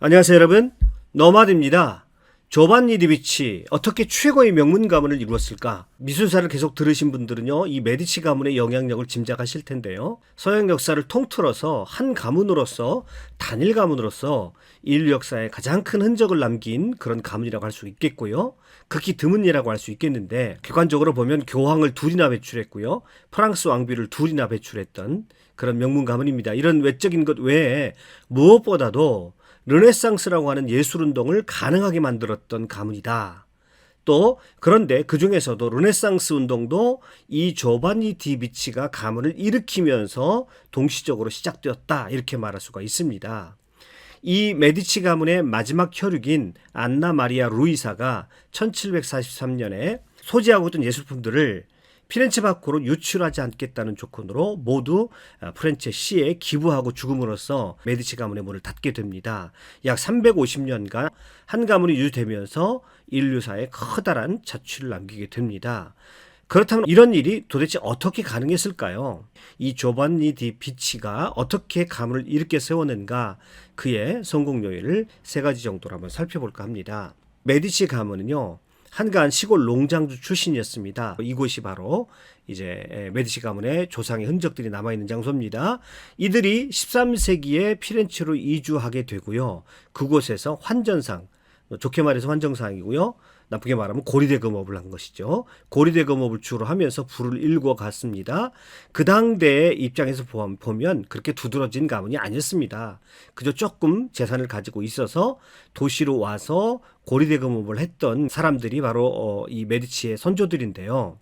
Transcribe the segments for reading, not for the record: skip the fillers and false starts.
안녕하세요 여러분, 너마드입니다. 조반니 디비치 어떻게 최고의 명문 가문을 이루었을까? 미술사를 계속 들으신 분들은요 이 메디치 가문의 영향력을 짐작하실 텐데요, 서양 역사를 통틀어서 한 가문으로서, 단일 가문으로서 인류 역사에 가장 큰 흔적을 남긴 그런 가문이라고 할 수 있겠고요, 극히 드문 예라고 할 수 있겠는데, 객관적으로 보면 교황을 둘이나 배출했고요, 프랑스 왕비를 둘이나 배출했던 그런 명문 가문입니다. 이런 외적인 것 외에 무엇보다도 르네상스라고 하는 예술운동을 가능하게 만들었던 가문이다. 또 그런데 그 중에서도 르네상스 운동도 이 조반니 디비치가 가문을 일으키면서 동시적으로 시작되었다, 이렇게 말할 수가 있습니다. 이 메디치 가문의 마지막 혈육인 안나 마리아 루이사가 1743년에 소지하고 있던 예술품들을 피렌체 밖으로 유출하지 않겠다는 조건으로 모두 프렌체 시에 기부하고 죽음으로써 메디치 가문의 문을 닫게 됩니다. 약 350년간 한 가문이 유지되면서 인류사에 커다란 자취를 남기게 됩니다. 그렇다면 이런 일이 도대체 어떻게 가능했을까요? 이 조반니 디 비치가 어떻게 가문을 일으켜 세웠는가, 그의 성공 요인을 세 가지 정도로 한번 살펴볼까 합니다. 메디치 가문은요, 한가한 시골 농장주 출신이었습니다. 이곳이 바로 이제 메디치 가문의 조상의 흔적들이 남아있는 장소입니다. 이들이 13세기에 피렌체로 이주하게 되고요, 그곳에서 환전상, 좋게 말해서 환정상이고요, 나쁘게 말하면 고리대금업을 한 것이죠. 고리대금업을 주로 하면서 부를 일궈 갔습니다. 그 당대의 입장에서 보면 그렇게 두드러진 가문이 아니었습니다. 그저 조금 재산을 가지고 있어서 도시로 와서 고리대금업을 했던 사람들이 바로 이 메디치의 선조들인데요.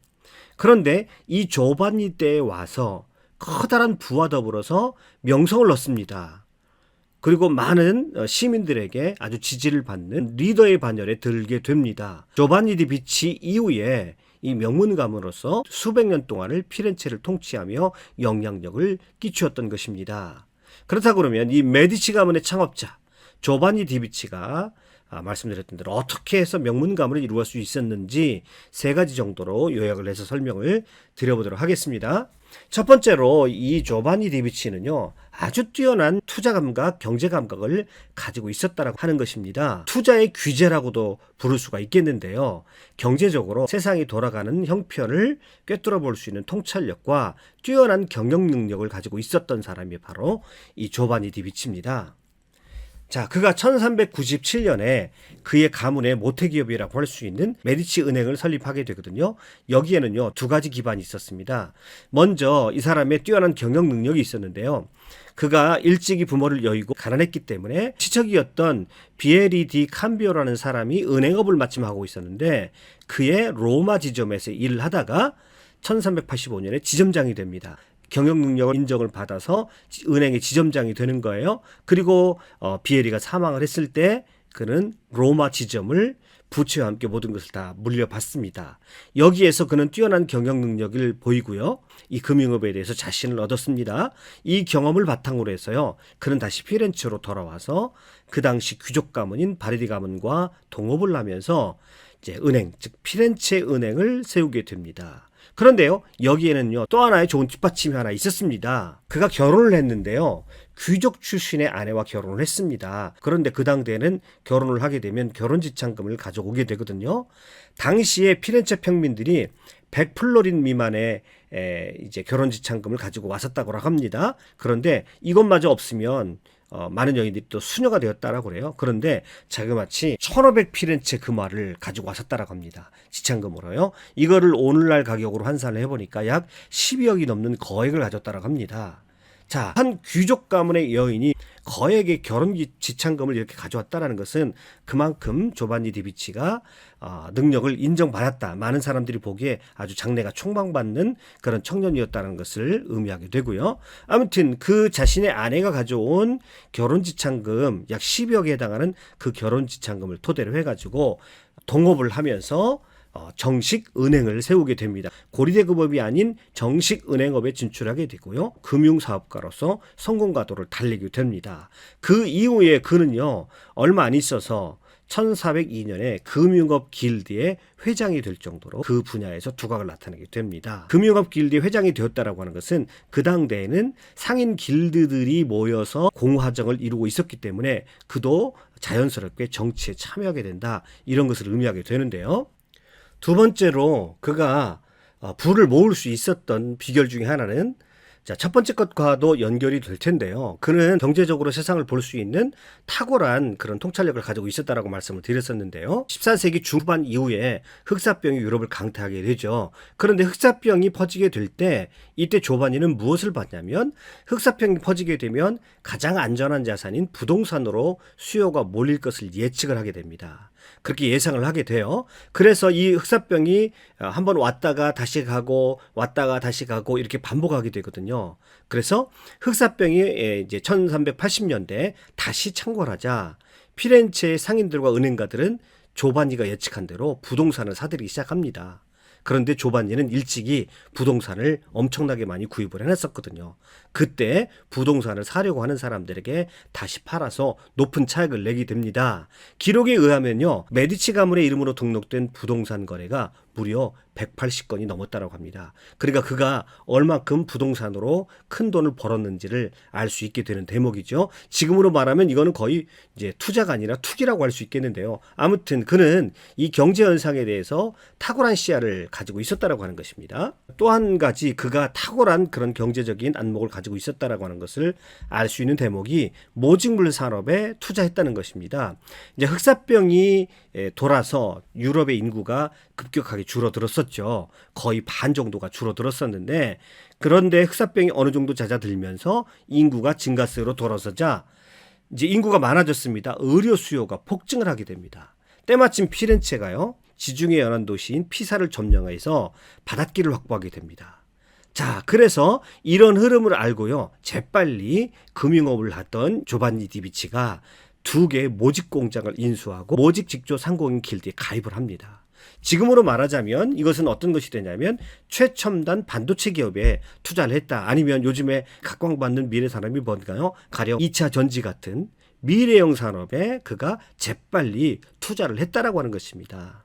그런데 이 조반니 때에 와서 커다란 부와 더불어서 명성을 얻습니다. 그리고 많은 시민들에게 아주 지지를 받는 리더의 반열에 들게 됩니다. 조반니 디 비치 이후에 이 명문 가문으로서 수백 년 동안을 피렌체를 통치하며 영향력을 끼치었던 것입니다. 그렇다고 그러면 이 메디치 가문의 창업자 조반니 디 비치가 말씀드렸던 대로 어떻게 해서 명문 가문을 이루어 수 있었는지 세 가지 정도로 요약을 해서 설명을 드려보도록 하겠습니다. 첫 번째로 이 조반니 디비치는요 아주 뛰어난 투자 감각, 경제 감각을 가지고 있었다라고 하는 것입니다. 투자의 귀재라고도 부를 수가 있겠는데요, 경제적으로 세상이 돌아가는 형편을 꿰뚫어 볼 수 있는 통찰력과 뛰어난 경영 능력을 가지고 있었던 사람이 바로 이 조반니 디비치입니다. 자, 그가 1397년에 그의 가문의 모태기업이라고 할 수 있는 메디치 은행을 설립하게 되거든요. 여기에는요 두 가지 기반이 있었습니다. 먼저 이 사람의 뛰어난 경영 능력이 있었는데요, 그가 일찍이 부모를 여의고 가난했기 때문에 친척이었던 비에리 디 캄비오라는 사람이 은행업을 마침 하고 있었는데, 그의 로마 지점에서 일을 하다가 1385년에 지점장이 됩니다. 경영 능력을 인정을 받아서 은행의 지점장이 되는 거예요. 그리고 비에리가 사망을 했을 때 그는 로마 지점을 부채와 함께 모든 것을 다 물려받습니다. 여기에서 그는 뛰어난 경영 능력을 보이고요, 이 금융업에 대해서 자신을 얻었습니다. 이 경험을 바탕으로 해서요, 그는 다시 피렌체로 돌아와서 그 당시 귀족 가문인 바르디 가문과 동업을 하면서 이제 은행, 즉 피렌체 은행을 세우게 됩니다. 그런데요, 여기에는요 또 하나의 좋은 뒷받침이 하나 있었습니다. 그가 결혼을 했는데요, 귀족 출신의 아내와 결혼을 했습니다. 그런데 그 당대에는 결혼을 하게 되면 결혼지참금을 가져오게 되거든요. 당시에 피렌체 평민들이 100플로린 미만의 이제 결혼지참금을 가지고 왔었다고 합니다. 그런데 이것마저 없으면 많은 여인들이 또 수녀가 되었다라고 그래요. 그런데 자그마치 1500 피렌체 금화를 가지고 왔었다라고 합니다. 지참금으로요. 이거를 오늘날 가격으로 환산을 해보니까 약 12억이 넘는 거액을 가졌다라고 합니다. 자, 한 귀족 가문의 여인이 거액의 결혼 지참금을 이렇게 가져왔다는 것은 그만큼 조반니 디비치가 능력을 인정받았다, 많은 사람들이 보기에 아주 장래가 촉망받는 그런 청년이었다는 것을 의미하게 되고요. 아무튼 그 자신의 아내가 가져온 결혼 지참금 약 12억에 해당하는 그 결혼 지참금을 토대로 해가지고 동업을 하면서 정식 은행을 세우게 됩니다. 고리대금업이 아닌 정식 은행업에 진출하게 되고요, 금융사업가로서 성공 가도를 달리게 됩니다. 그 이후에 그는요 얼마 안 있어서 1402년에 금융업 길드의 회장이 될 정도로 그 분야에서 두각을 나타내게 됩니다. 금융업 길드의 회장이 되었다라고 하는 것은 그 당대에는 상인 길드들이 모여서 공화정을 이루고 있었기 때문에 그도 자연스럽게 정치에 참여하게 된다, 이런 것을 의미하게 되는데요. 두 번째로 그가 부를 모을 수 있었던 비결 중에 하나는, 자, 첫 번째 것과도 연결이 될 텐데요. 그는 경제적으로 세상을 볼 수 있는 탁월한 그런 통찰력을 가지고 있었다라고 말씀을 드렸었는데요. 14세기 중반 이후에 흑사병이 유럽을 강타하게 되죠. 그런데 흑사병이 퍼지게 될 때 이때 조바니는 무엇을 봤냐면, 흑사병이 퍼지게 되면 가장 안전한 자산인 부동산으로 수요가 몰릴 것을 예측을 하게 됩니다. 그렇게 예상을 하게 돼요. 그래서 이 흑사병이 한번 왔다가 다시 가고 왔다가 다시 가고 이렇게 반복하게 되거든요. 그래서 흑사병이 이제 1380년대 다시 창궐하자 피렌체의 상인들과 은행가들은 조바니가 예측한 대로 부동산을 사들이기 시작합니다. 그런데 조바니는 일찍이 부동산을 엄청나게 많이 구입을 해놨었거든요. 그때 부동산을 사려고 하는 사람들에게 다시 팔아서 높은 차익을 내게 됩니다. 기록에 의하면요, 메디치 가문의 이름으로 등록된 부동산 거래가 무려 180건이 넘었다고 합니다. 그러니까 그가 얼만큼 부동산으로 큰 돈을 벌었는지를 알 수 있게 되는 대목이죠. 지금으로 말하면 이거는 거의 이제 투자가 아니라 투기라고 할 수 있겠는데요. 아무튼 그는 이 경제 현상에 대해서 탁월한 시야를 가지고 있었다라고 하는 것입니다. 또 한 가지 그가 탁월한 그런 경제적인 안목을 가지고 있었다라고 하는 것을 알 수 있는 대목이 모직물 산업에 투자했다는 것입니다. 이제 흑사병이 돌아서 유럽의 인구가 급격하게 줄어들었었죠. 거의 반 정도가 줄어들었었는데, 그런데 흑사병이 어느 정도 잦아들면서 인구가 증가세로 돌아서자 이제 인구가 많아졌습니다. 의료 수요가 폭증을 하게 됩니다. 때마침 피렌체가요, 지중해 연안 도시인 피사를 점령해서 바닷길을 확보하게 됩니다. 자, 그래서 이런 흐름을 알고요, 재빨리 금융업을 하던 조반니 디비치가 2개의 모직 공장을 인수하고 모직 직조 상공인 길드에 가입을 합니다. 지금으로 말하자면 이것은 어떤 것이 되냐면 최첨단 반도체 기업에 투자를 했다, 아니면 요즘에 각광받는 미래 산업이 뭔가요? 가령 2차 전지 같은 미래형 산업에 그가 재빨리 투자를 했다라고 하는 것입니다.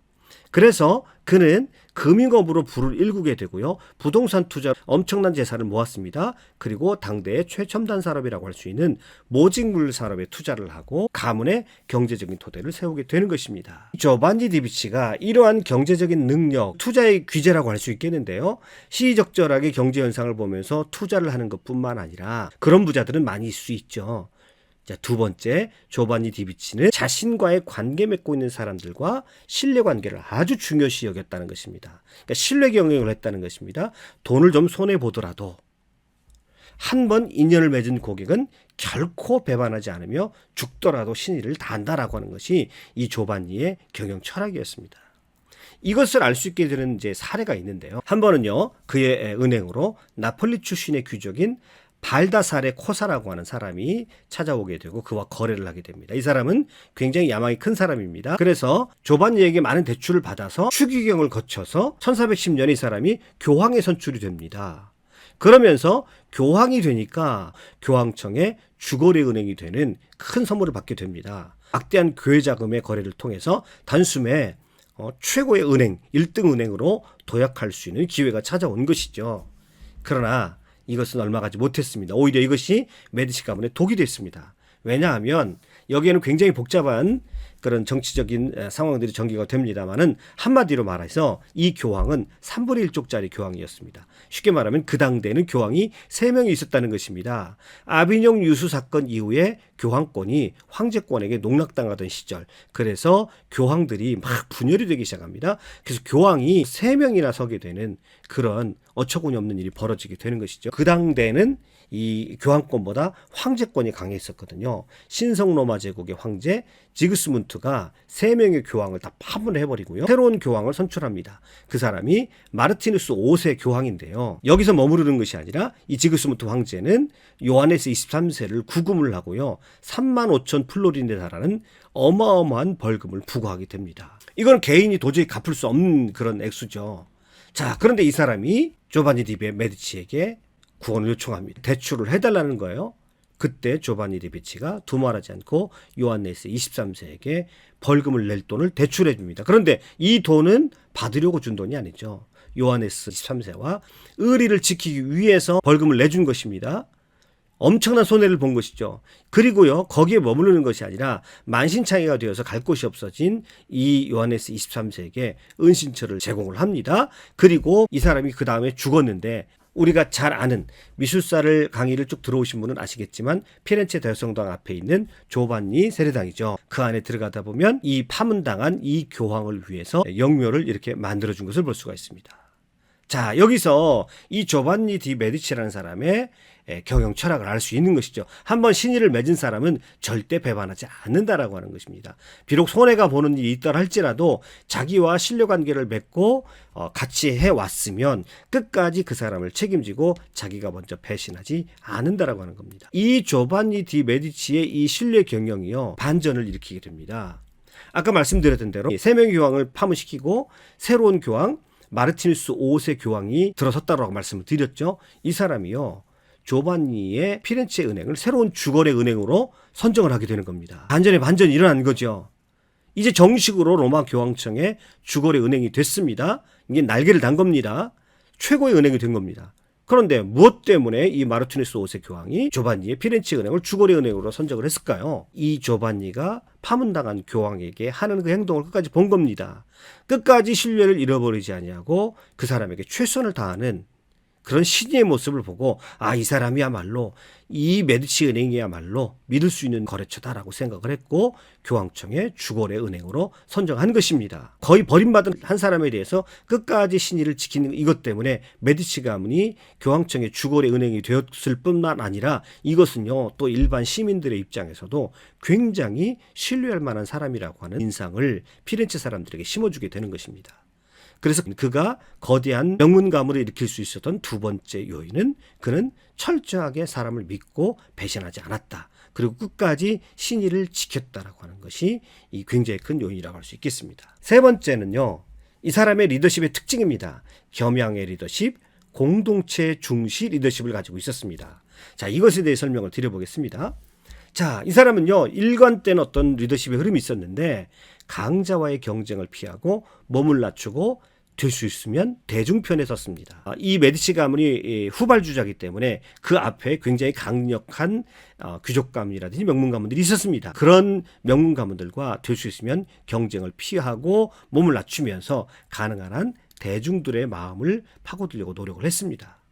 그래서 그는 금융업으로 부를 일구게 되고요, 부동산 투자 엄청난 재산을 모았습니다. 그리고 당대의 최첨단 산업이라고 할 수 있는 모직물 산업에 투자를 하고 가문의 경제적인 토대를 세우게 되는 것입니다. 조반니 디비치가 이러한 경제적인 능력, 투자의 귀재라고 할 수 있겠는데요, 시의적절하게 경제 현상을 보면서 투자를 하는 것뿐만 아니라 그런 부자들은 많이 있을 수 있죠. 자, 두 번째, 조반니 디비치는 자신과의 관계 맺고 있는 사람들과 신뢰관계를 아주 중요시 여겼다는 것입니다. 그러니까 신뢰 경영을 했다는 것입니다. 돈을 좀 손해보더라도 한 번 인연을 맺은 고객은 결코 배반하지 않으며 죽더라도 신의를 다한다라고 하는 것이 이 조반니의 경영 철학이었습니다. 이것을 알 수 있게 되는 이제 사례가 있는데요. 한 번은요, 그의 은행으로 나폴리 출신의 귀족인 발다사레 코사라고 하는 사람이 찾아오게 되고 그와 거래를 하게 됩니다. 이 사람은 굉장히 야망이 큰 사람입니다. 그래서 조반니에게 많은 대출을 받아서 추기경을 거쳐서 1410년에 이 사람이 교황에 선출이 됩니다. 그러면서 교황이 되니까 교황청의 주거래 은행이 되는 큰 선물을 받게 됩니다. 막대한 교회 자금의 거래를 통해서 단숨에 최고의 은행, 1등 은행으로 도약할 수 있는 기회가 찾아온 것이죠. 그러나 이것은 얼마 가지 못했습니다. 오히려 이것이 메디치 가문의 독이 됐습니다. 왜냐하면 여기에는 굉장히 복잡한 그런 정치적인 상황들이 전개가 됩니다만은 한마디로 말해서 이 교황은 3분의 1쪽짜리 교황이었습니다. 쉽게 말하면 그 당대에는 교황이 3명이 있었다는 것입니다. 아비뇽 유수 사건 이후에 교황권이 황제권에게 농락당하던 시절, 그래서 교황들이 막 분열이 되기 시작합니다. 그래서 교황이 3명이나 서게 되는 그런 어처구니 없는 일이 벌어지게 되는 것이죠. 그 당대에는 이 교황권보다 황제권이 강했었거든요. 신성 로마 제국의 황제 지그스문트가 3명의 교황을 다 파문을 해버리고요, 새로운 교황을 선출합니다. 그 사람이 마르티누스 5세 교황인데요, 여기서 머무르는 것이 아니라 이 지그스문트 황제는 요하네스 23세를 구금을 하고요, 35,000 플로린에 달하는 어마어마한 벌금을 부과하게 됩니다. 이건 개인이 도저히 갚을 수 없는 그런 액수죠. 자, 그런데 이 사람이 조반니 디 메디치에게 구원을 요청합니다. 대출을 해달라는 거예요. 그때 조바니 디비치가 두말하지 않고 요한네스 23세에게 벌금을 낼 돈을 대출해 줍니다. 그런데 이 돈은 받으려고 준 돈이 아니죠. 요한네스 23세와 의리를 지키기 위해서 벌금을 내준 것입니다. 엄청난 손해를 본 것이죠. 그리고요, 거기에 머무르는 것이 아니라 만신창이가 되어서 갈 곳이 없어진 이 요한네스 23세에게 은신처를 제공을 합니다. 그리고 이 사람이 그 다음에 죽었는데, 우리가 잘 아는 미술사를 강의를 쭉 들어오신 분은 아시겠지만 피렌체 대성당 앞에 있는 조반니 세례당이죠. 그 안에 들어가다 보면 이 파문당한 이 교황을 위해서 영묘를 이렇게 만들어준 것을 볼 수가 있습니다. 자, 여기서 이 조반니 디 메디치라는 사람의 경영 철학을 알 수 있는 것이죠. 한번 신의를 맺은 사람은 절대 배반하지 않는다라고 하는 것입니다. 비록 손해가 보는 일이 있더라 할지라도 자기와 신뢰관계를 맺고 같이 해왔으면 끝까지 그 사람을 책임지고 자기가 먼저 배신하지 않는다라고 하는 겁니다. 이 조반니 디 메디치의 이 신뢰 경영이요, 반전을 일으키게 됩니다. 아까 말씀드렸던 대로 3명의 교황을 파문시키고 새로운 교황 마르티누스 5세 교황이 들어섰다라고 말씀을 드렸죠. 이 사람이요, 조반니의 피렌체 은행을 새로운 주거래 은행으로 선정을 하게 되는 겁니다. 반전에 반전이 일어난 거죠. 이제 정식으로 로마 교황청의 주거래 은행이 됐습니다. 이게 날개를 단 겁니다. 최고의 은행이 된 겁니다. 그런데 무엇 때문에 이 마르티누스 5세 교황이 조반니의 피렌체 은행을 주거래 은행으로 선정을 했을까요? 이 조반니가 파문당한 교황에게 하는 그 행동을 끝까지 본 겁니다. 끝까지 신뢰를 잃어버리지 아니하고 그 사람에게 최선을 다하는 그런 신의 모습을 보고, 아, 이 사람이야말로, 이 메디치 은행이야말로 믿을 수 있는 거래처다라고 생각을 했고 교황청의 주거래 은행으로 선정한 것입니다. 거의 버림받은 한 사람에 대해서 끝까지 신의를 지키는 이것 때문에 메디치 가문이 교황청의 주거래 은행이 되었을 뿐만 아니라 이것은요, 또 일반 시민들의 입장에서도 굉장히 신뢰할 만한 사람이라고 하는 인상을 피렌체 사람들에게 심어주게 되는 것입니다. 그래서 그가 거대한 명문 가문을 일으킬 수 있었던 두 번째 요인은 그는 철저하게 사람을 믿고 배신하지 않았다. 그리고 끝까지 신의를 지켰다라고 하는 것이 이 굉장히 큰 요인이라고 할 수 있겠습니다. 세 번째는요, 이 사람의 리더십의 특징입니다. 겸양의 리더십, 공동체 중시 리더십을 가지고 있었습니다. 자, 이것에 대해 설명을 드려보겠습니다. 자, 이 사람은요, 일관된 어떤 리더십의 흐름이 있었는데 강자와의 경쟁을 피하고 몸을 낮추고 될 수 있으면 대중편에 섰습니다. 이 메디치 가문이 후발주자이기 때문에 그 앞에 굉장히 강력한 귀족 가문이라든지 명문 가문들이 있었습니다. 그런 명문 가문들과 될 수 있으면 경쟁을 피하고 몸을 낮추면서 가능한 한 대중들의 마음을 파고들려고 노력을 했습니다.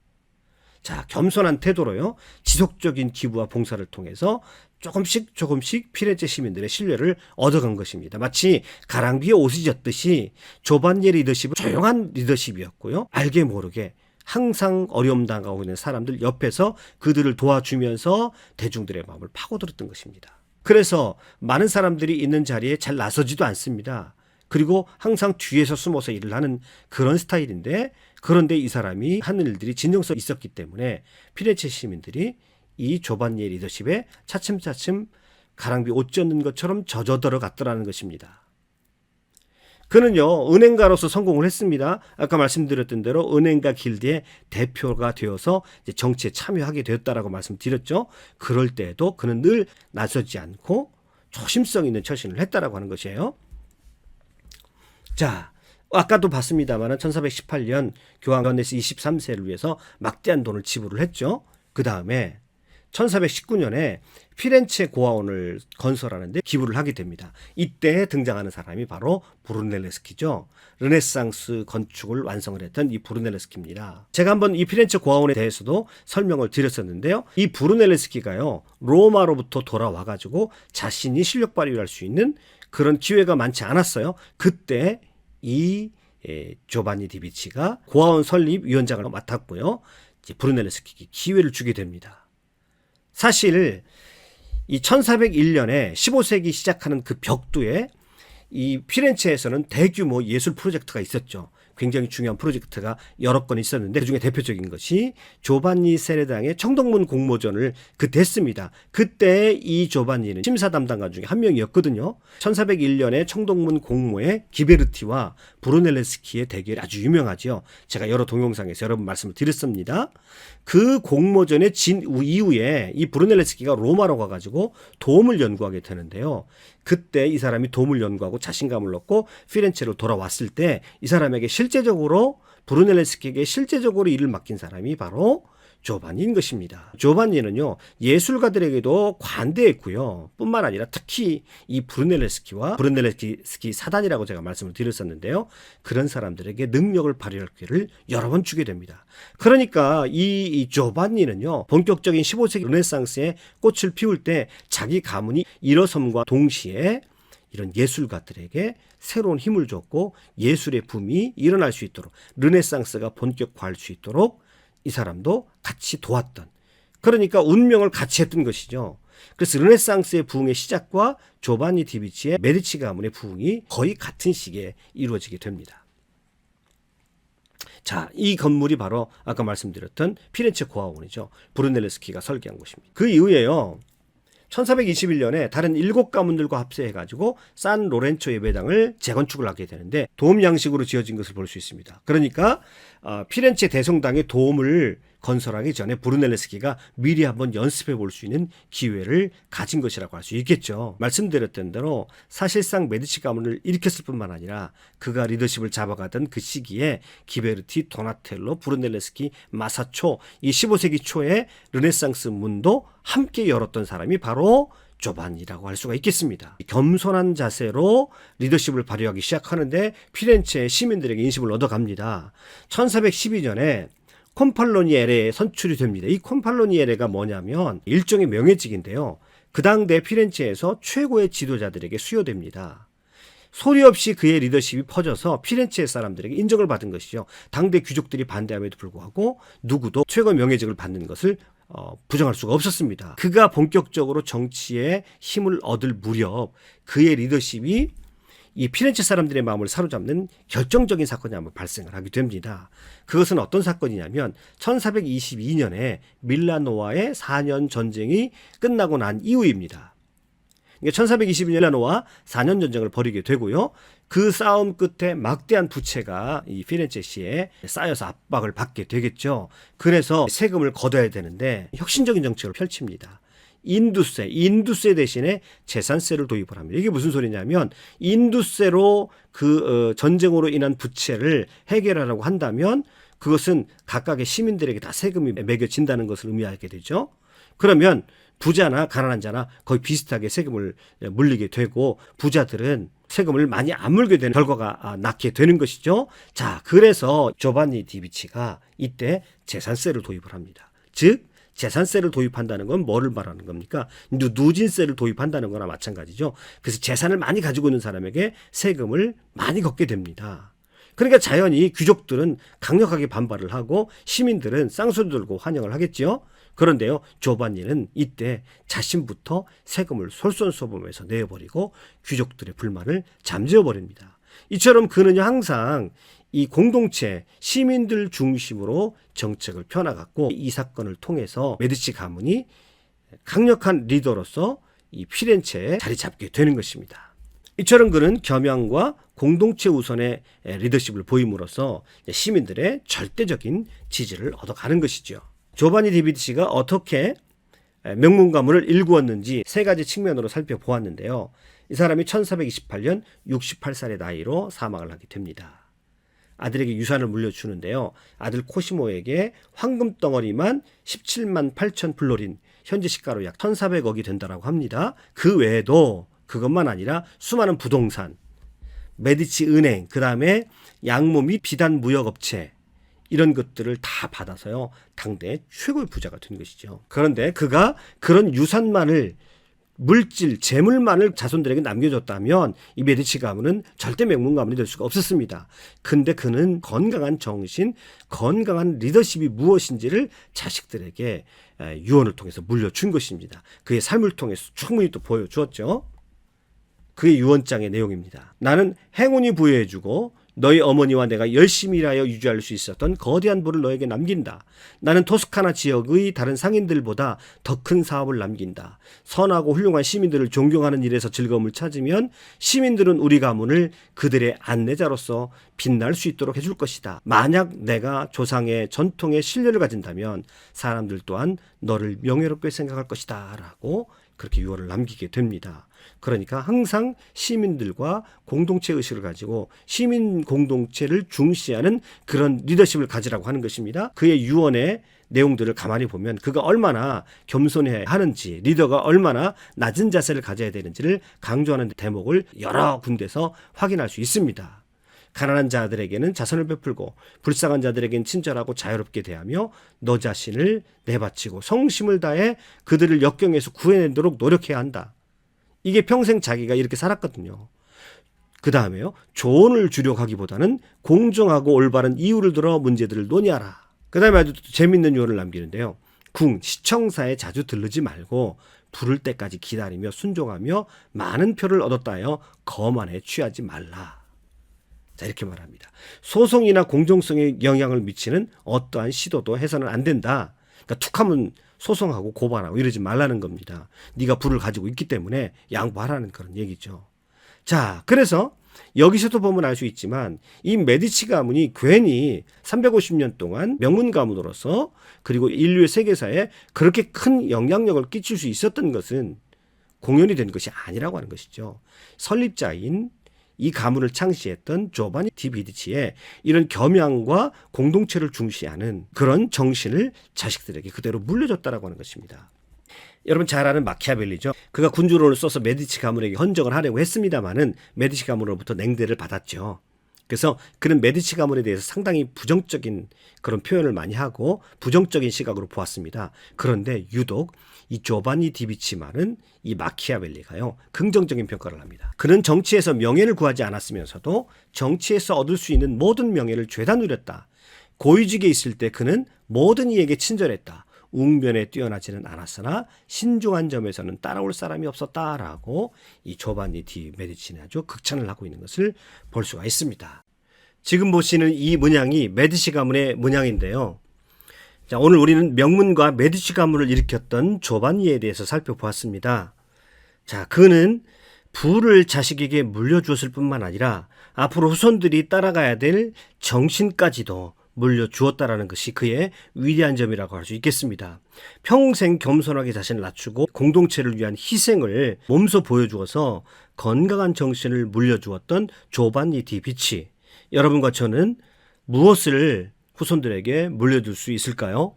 자, 겸손한 태도로요, 지속적인 기부와 봉사를 통해서 조금씩 피렌체 시민들의 신뢰를 얻어간 것입니다. 마치 가랑비에 옷이 젖듯이 조반니의 리더십은 조용한 리더십이었고요, 알게 모르게 항상 어려움 당하고 있는 사람들 옆에서 그들을 도와주면서 대중들의 마음을 파고들었던 것입니다. 그래서 많은 사람들이 있는 자리에 잘 나서지도 않습니다. 그리고 항상 뒤에서 숨어서 일을 하는 그런 스타일인데, 그런데 이 사람이 하는 일들이 진정성이 있었기 때문에 피렌체 시민들이 이 조반니의 리더십에 차츰차츰 가랑비 옷 젖는 것처럼 젖어 들어갔더라는 것입니다. 그는요, 은행가로서 성공을 했습니다. 아까 말씀드렸던 대로 은행가 길드의 대표가 되어서 이제 정치에 참여하게 되었다라고 말씀드렸죠. 그럴 때에도 그는 늘 나서지 않고 조심성 있는 처신을 했다라고 하는 것이에요. 자, 아까도 봤습니다만 1418년 교황 요한네스 23세를 위해서 막대한 돈을 지불을 했죠. 그 다음에 1419년에 피렌체 고아원을 건설하는데 기부를 하게 됩니다. 이때 등장하는 사람이 바로 브루넬레스키죠. 르네상스 건축을 완성을 했던 이 브루넬레스키입니다. 제가 한번 이 피렌체 고아원에 대해서도 설명을 드렸었는데요. 이 브루넬레스키가요, 로마로부터 돌아와가지고 자신이 실력 발휘를 할 수 있는 그런 기회가 많지 않았어요. 그때 이 조반니 디비치가 고아원 설립 위원장을 맡았고요, 이제 브루넬레스키에게 기회를 주게 됩니다. 사실 이 1401년에 15세기 시작하는 그 벽두에 이 피렌체에서는 대규모 예술 프로젝트가 있었죠. 굉장히 중요한 프로젝트가 여러 건 있었는데 그중에 대표적인 것이 조반니 세레당의 청동문 공모전을 그때 했습니다. 그때 이 조반니는 심사 담당관 중에 한 명이었거든요. 1401년에 청동문 공모에 기베르티와 브루넬레스키의 대결이 아주 유명하죠. 제가 여러 동영상에서 여러 번 말씀을 드렸습니다. 그 공모전에 진 이후에 이 브루넬레스키가 로마로 가가지고 도움을 연구하게 되는데요. 그때 이 사람이 도움을 연구하고 자신감을 얻고 피렌체로 돌아왔을 때 이 사람에게 실제적으로 브루넬레스키에게 실제적으로 일을 맡긴 사람이 바로 조반니인 것입니다. 조반니는요 예술가들에게도 관대했고요. 뿐만 아니라 특히 이 브루넬레스키와 브루넬레스키 사단이라고 제가 말씀을 드렸었는데요. 그런 사람들에게 능력을 발휘할 기회를 여러 번 주게 됩니다. 그러니까 이 조반니는요 본격적인 15세기 르네상스의 꽃을 피울 때 자기 가문이 일어섬과 동시에 이런 예술가들에게 새로운 힘을 줬고 예술의 붐이 일어날 수 있도록 르네상스가 본격화할 수 있도록 이 사람도 같이 도왔던 그러니까 운명을 같이 했던 것이죠. 그래서 르네상스의 부흥의 시작과 조반니 디비치의 메디치 가문의 부흥이 거의 같은 시기에 이루어지게 됩니다. 자, 이 건물이 바로 아까 말씀드렸던 피렌체 고아원이죠. 브루넬레스키가 설계한 곳입니다. 그 이후에요. 1421년에 다른 7가문들과 합세해가지고 산 로렌초 예배당을 재건축을 하게 되는데 도움 양식으로 지어진 것을 볼 수 있습니다. 그러니까 피렌체 대성당의 도움을 건설하기 전에 브루넬레스키가 미리 한번 연습해 볼 수 있는 기회를 가진 것이라고 할 수 있겠죠. 말씀드렸던 대로 사실상 메디치 가문을 일으켰을 뿐만 아니라 그가 리더십을 잡아가던 그 시기에 기베르티, 도나텔로, 브루넬레스키, 마사초 이 15세기 초에 르네상스 문도 함께 열었던 사람이 바로 조반니라고 할 수가 있겠습니다. 겸손한 자세로 리더십을 발휘하기 시작하는데 피렌체의 시민들에게 인심을 얻어갑니다. 1412년에 콤팔로니에레에 선출이 됩니다. 이 콤팔로니에레가 뭐냐면 일종의 명예직인데요. 그 당대 피렌체에서 최고의 지도자들에게 수여됩니다. 소리 없이 그의 리더십이 퍼져서 피렌체 사람들에게 인정을 받은 것이죠. 당대 귀족들이 반대함에도 불구하고 누구도 최고의 명예직을 받는 것을 부정할 수가 없었습니다. 그가 본격적으로 정치에 힘을 얻을 무렵 그의 리더십이 이 피렌체 사람들의 마음을 사로잡는 결정적인 사건이 한번 발생을 하게 됩니다. 그것은 어떤 사건이냐면 1422년에 밀라노와의 4년 전쟁이 끝나고 난 이후입니다. 1422년 밀라노와 4년 전쟁을 벌이게 되고요. 그 싸움 끝에 막대한 부채가 이 피렌체시에 쌓여서 압박을 받게 되겠죠. 그래서 세금을 걷어야 되는데 혁신적인 정책을 펼칩니다. 인두세 대신에 재산세를 도입을 합니다. 이게 무슨 소리냐면 인두세로 전쟁으로 인한 부채를 해결하라고 한다면 그것은 각각의 시민들에게 다 세금이 매겨진다는 것을 의미하게 되죠. 그러면 부자나 가난한 자나 거의 비슷하게 세금을 물리게 되고 부자들은 세금을 많이 안 물게 되는 결과가 낳게 되는 것이죠. 자, 그래서 조반니 디비치가 이때 재산세를 도입을 합니다. 즉 재산세를 도입한다는 건 뭐를 말하는 겁니까? 누진세를 도입한다는 거나 마찬가지죠. 그래서 재산을 많이 가지고 있는 사람에게 세금을 많이 걷게 됩니다. 그러니까 자연히 귀족들은 강력하게 반발을 하고 시민들은 쌍소리 들고 환영을 하겠죠. 그런데요, 조반니는 이때 자신부터 세금을 솔선수범해서 내어버리고 귀족들의 불만을 잠재워버립니다. 이처럼 그는 항상 이 공동체, 시민들 중심으로 정책을 펴나갔고 이 사건을 통해서 메디치 가문이 강력한 리더로서 이 피렌체에 자리 잡게 되는 것입니다. 이처럼 그는 겸양과 공동체 우선의 리더십을 보임으로써 시민들의 절대적인 지지를 얻어가는 것이죠. 조반니 디비치가 어떻게 명문 가문을 일구었는지 세 가지 측면으로 살펴보았는데요. 이 사람이 1428년 68살의 나이로 사망을 하게 됩니다. 아들에게 유산을 물려주는데요. 아들 코시모에게 황금 덩어리만 17만 8천 블로린, 현재 시가로 약 1,400억이 된다고 합니다. 그 외에도 그것만 아니라 수많은 부동산, 메디치 은행, 그 다음에 양모 및 비단 무역업체 이런 것들을 다 받아서요. 당대 최고의 부자가 된 것이죠. 그런데 그가 그런 유산만을 물질, 재물만을 자손들에게 남겨줬다면 이 메디치 가문은 절대 명문 가문이 될 수가 없었습니다. 근데 그는 건강한 정신, 건강한 리더십이 무엇인지를 자식들에게 유언을 통해서 물려준 것입니다. 그의 삶을 통해서 충분히 또 보여주었죠. 그의 유언장의 내용입니다. 나는 행운이 부여해주고 너희 어머니와 내가 열심히 일하여 유지할 수 있었던 거대한 부를 너에게 남긴다. 나는 토스카나 지역의 다른 상인들보다 더 큰 사업을 남긴다. 선하고 훌륭한 시민들을 존경하는 일에서 즐거움을 찾으면 시민들은 우리 가문을 그들의 안내자로서 빛날 수 있도록 해줄 것이다. 만약 내가 조상의 전통에 신뢰를 가진다면 사람들 또한 너를 명예롭게 생각할 것이다. 라고 그렇게 유언을 남기게 됩니다. 그러니까 항상 시민들과 공동체 의식을 가지고 시민 공동체를 중시하는 그런 리더십을 가지라고 하는 것입니다. 그의 유언의 내용들을 가만히 보면 그가 얼마나 겸손해야 하는지, 리더가 얼마나 낮은 자세를 가져야 되는지를 강조하는 대목을 여러 군데서 확인할 수 있습니다. 가난한 자들에게는 자선을 베풀고 불쌍한 자들에게는 친절하고 자유롭게 대하며 너 자신을 내바치고 성심을 다해 그들을 역경에서 구해내도록 노력해야 한다. 이게 평생 자기가 이렇게 살았거든요. 그 다음에요. 조언을 주려고 하기보다는 공정하고 올바른 이유를 들어 문제들을 논의하라. 그 다음에 아주 재밌는 요원을 남기는데요. 시청사에 자주 들르지 말고 부를 때까지 기다리며 순종하며 많은 표를 얻었다 하여 거만에 취하지 말라. 자, 이렇게 말합니다. 소송이나 공정성에 영향을 미치는 어떠한 시도도 해서는 안 된다. 그러니까 툭하면 소송하고 고발하고 이러지 말라는 겁니다. 네가 부를 가지고 있기 때문에 양보하라는 그런 얘기죠. 자, 그래서 여기서도 보면 알 수 있지만 이 메디치 가문이 괜히 350년 동안 명문 가문으로서 그리고 인류의 세계사에 그렇게 큰 영향력을 끼칠 수 있었던 것은 공연이 된 것이 아니라고 하는 것이죠. 설립자인 이 가문을 창시했던 조바니 디 메디치의 이런 겸양과 공동체를 중시하는 그런 정신을 자식들에게 그대로 물려줬다라고 하는 것입니다. 여러분 잘 아는 마키아벨리죠. 그가 군주론을 써서 메디치 가문에게 헌정을 하려고 했습니다마는 메디치 가문으로부터 냉대를 받았죠. 그래서 그는 메디치 가문에 대해서 상당히 부정적인 그런 표현을 많이 하고 부정적인 시각으로 보았습니다. 그런데 유독 이 조바니 디 메디치만은 이 마키아벨리가요 긍정적인 평가를 합니다. 그는 정치에서 명예를 구하지 않았으면서도 정치에서 얻을 수 있는 모든 명예를 죄다 누렸다. 고위직에 있을 때 그는 모든 이에게 친절했다. 웅변에 뛰어나지는 않았으나 신중한 점에서는 따라올 사람이 없었다라고 이 조바니 디 메디치는 아주 극찬을 하고 있는 것을 볼 수가 있습니다. 지금 보시는 이 문양이 메디치 가문의 문양인데요. 자, 오늘 우리는 명문과 메디치 가문을 일으켰던 조바니에 대해서 살펴보았습니다. 자, 그는 부를 자식에게 물려주었을 뿐만 아니라 앞으로 후손들이 따라가야 될 정신까지도 물려주었다라는 것이 그의 위대한 점이라고 할 수 있겠습니다. 평생 겸손하게 자신을 낮추고 공동체를 위한 희생을 몸소 보여주어서 건강한 정신을 물려주었던 조바니 디 메디치. 여러분과 저는 무엇을 후손들에게 물려줄 수 있을까요?